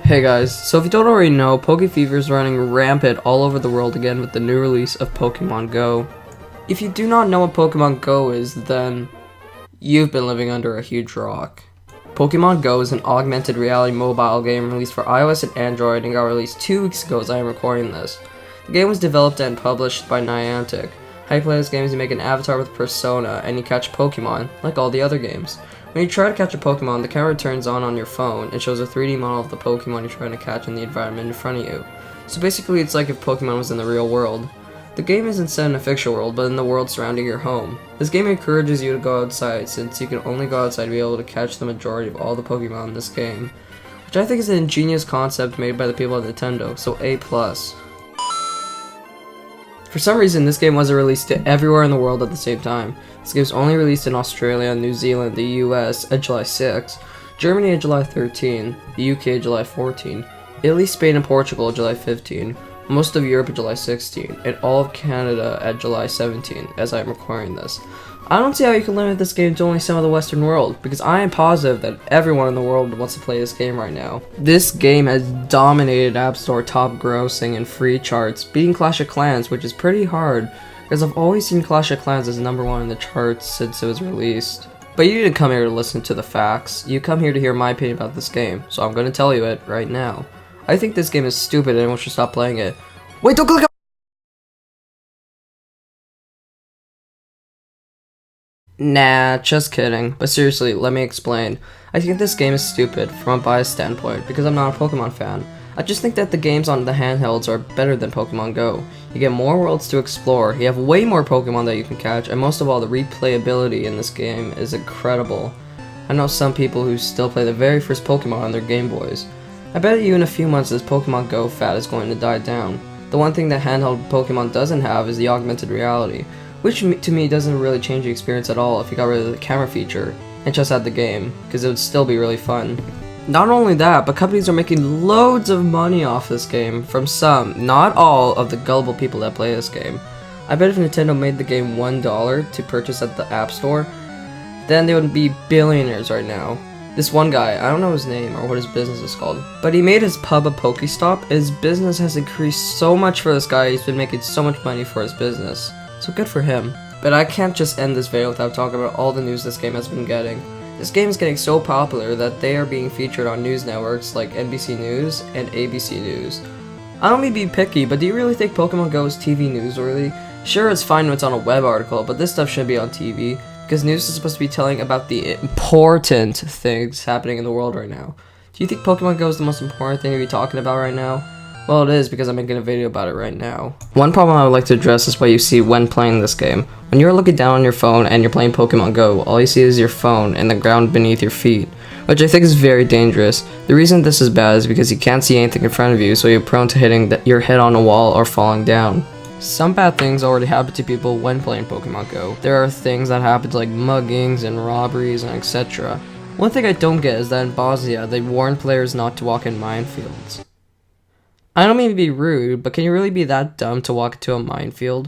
Hey guys, so if you don't already know, Pokefever is running rampant all over the world again with the new release of Pokemon Go. If you do not know what Pokemon Go is, then you've been living under a huge rock. Pokemon Go is an augmented reality mobile game released for iOS and Android and got released 2 weeks ago as I am recording this. The game was developed and published by Niantic. How you play this game is you make an avatar with a persona and you catch Pokemon, like all the other games. When you try to catch a Pokemon, the camera turns on your phone and shows a 3D model of the Pokemon you're trying to catch in the environment in front of you. So basically it's like if Pokemon was in the real world. The game isn't set in a fictional world, but in the world surrounding your home. This game encourages you to go outside, since you can only go outside to be able to catch the majority of all the Pokemon in this game. Which I think is an ingenious concept made by the people at Nintendo, so A+. For some reason, this game wasn't released to everywhere in the world at the same time. This game was only released in Australia, New Zealand, the US at July 6, Germany at July 13, the UK at July 14, Italy, Spain, and Portugal at July 15, most of Europe at July 16, and all of Canada at July 17, as I am recording this. I don't see how you can limit this game to only some of the Western world, because I am positive that everyone in the world wants to play this game right now. This game has dominated App Store top grossing and free charts, beating Clash of Clans, which is pretty hard, because I've always seen Clash of Clans as #1 in the charts since it was released. But you didn't come here to listen to the facts, you come here to hear my opinion about this game, so I'm going to tell you it right now. I think this game is stupid and everyone should stop playing it. Wait, don't click on— Nah, just kidding. But seriously, let me explain. I think this game is stupid from a biased standpoint because I'm not a Pokemon fan. I just think that the games on the handhelds are better than Pokemon Go. You get more worlds to explore, you have way more Pokemon that you can catch, and most of all, the replayability in this game is incredible. I know some people who still play the very first Pokemon on their Game Boys. I bet you in a few months this Pokemon Go fad is going to die down. The one thing that handheld Pokemon doesn't have is the augmented reality, which to me doesn't really change the experience at all if you got rid of the camera feature and just had the game, because it would still be really fun. Not only that, but companies are making loads of money off this game from some, not all, of the gullible people that play this game. I bet if Nintendo made the game $1 to purchase at the App Store, then they would be billionaires right now. This one guy, I don't know his name or what his business is called, but he made his pub a Pokestop. His business has increased so much for this guy, he's been making so much money for his business. So good for him. But I can't just end this video without talking about all the news this game has been getting. This game is getting so popular that they are being featured on news networks like NBC News and ABC News. I don't mean to be picky, but do you really think Pokemon Go is TV newsworthy? Sure, it's fine when it's on a web article, but this stuff should be on TV, because news is supposed to be telling about the important things happening in the world right now. Do you think Pokemon Go is the most important thing to be talking about right now? Well, it is, because I'm making a video about it right now. One problem I would like to address is what you see when playing this game. When you're looking down on your phone and you're playing Pokemon Go, all you see is your phone and the ground beneath your feet, which I think is very dangerous. The reason this is bad is because you can't see anything in front of you, so you're prone to hitting your head on a wall or falling down. Some bad things already happen to people when playing Pokemon Go. There are things that happen like muggings and robberies and etc. One thing I don't get is that in Bosnia, they warn players not to walk in minefields. I don't mean to be rude, but can you really be that dumb to walk into a minefield?